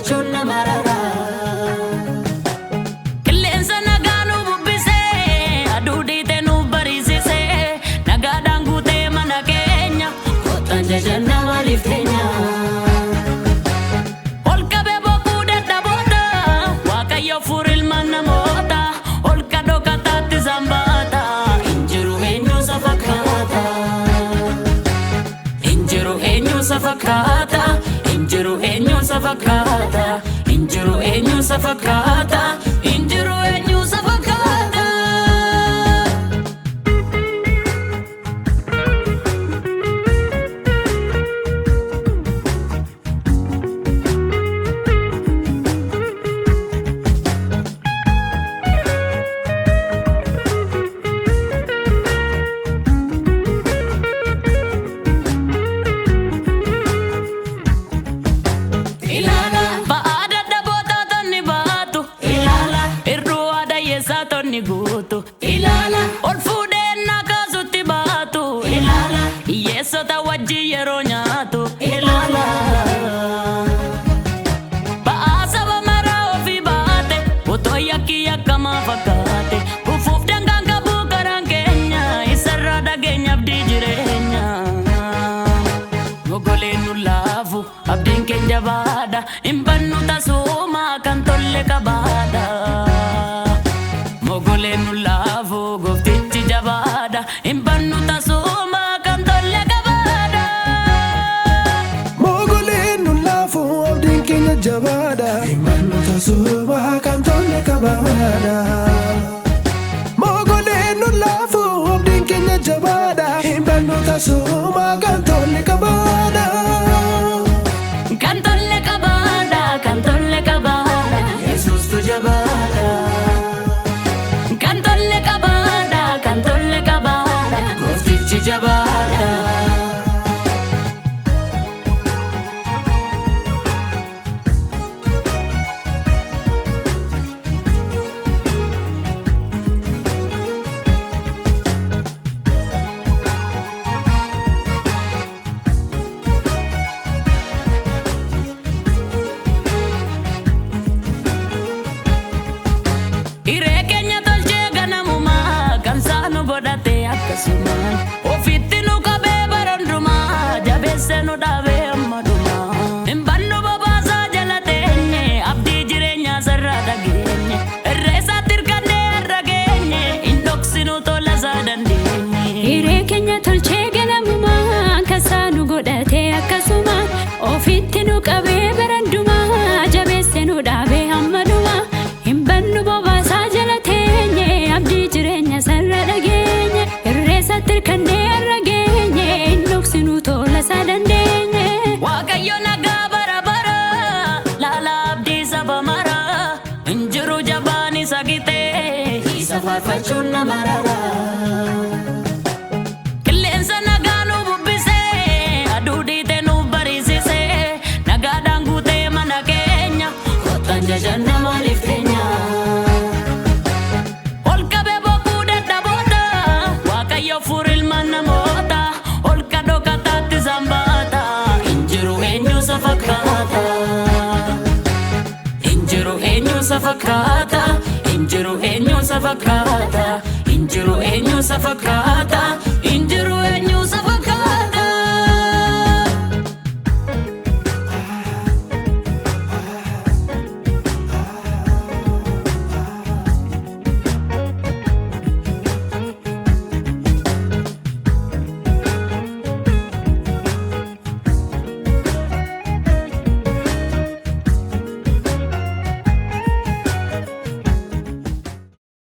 fachuun nama rara. Qilleensa nagaa nu bubbisee aduu dhiite nu bariisisee nagaadhaan guutee mana keenya kottaan jajannaa maaliif teenya. Ol qabee bokkuu dadhaboota Waaqayyo fuur ilmaan namoota ol kadhoo kataatti zambaata injiru eenyu isa fakkaata. Injiru eenyu isa fakkaata. Injiru eenyu isa fakkaata. Injiru eenyu isa fakkaata. Injiru eenyu isa fakkaata. Ilala ol fuudhee naakaasutti baatu. Ilala hiyyeessota wajjin yeroo nyaatu. Ilala ba'aa saba maraa ofii baate otoo yakkii yakkamaa fakkaate kufuuf dangaan qabu karaan keenya isarraa dhageenya abdii jireenya. Mogoleen nu laafu abdiin keenya baadha hin bannu tasuma kan tolle qabaadha. Mogoleen nu laafu gooftichi jabaadha hin bannu tasuma kan tolle qabaadha. Mogoleen nu laafu abdiin keenya jabaadha hin bannu tasuma kan tolle qabaadha. Mogoleen nu laafu abdiin keenya jabaadha hin bannu tasuma kan tolle qabaadha. Kan tolle qabaadha kan tolle qabaadha Yesuus tu jabaadha. Kan tolle qabaadha gooftichi jabaadha. Ofitti nu qabee barandumaa jabeesse nu dhaabee ammadumaa hin bannu babaasaa jala teenye abdii jireenyaa sarara dhageenye irreessaatti hirkannee har'a geenye hin dhoksinu tola isaa dandeenye. Hiree keenya tolchee ganamumaa kasaa nu godhatee akkasuma ofitti nu qabee barandumaa jabeesse nu dhaabee ammadumaa hin bannu babaasaa jala teenye abdii jireenya sarara dhageenye. Tirkannee har'a geenye hin dhoksinu tola isaa dandeenye. Waaqayyo nagaa bara bara laala abdii saba mara injiru jabaan isa gitee isa faarfachuun nama rara. Qilleensa nagaa nu bubbisee aduu dhiite nu bariisisee nagaadhaan guutee mana keenya kottaan jajannaa maaliif teenya. Fuur ilmaan namoota ol kadhoo kataatti zambaata injiru eenyu isa fakkaata. Injiru eenyu isa fakkaata. Injiru eenyu isa fakkaata. Injiru eenyu isa fakkaata. Injiru eenyu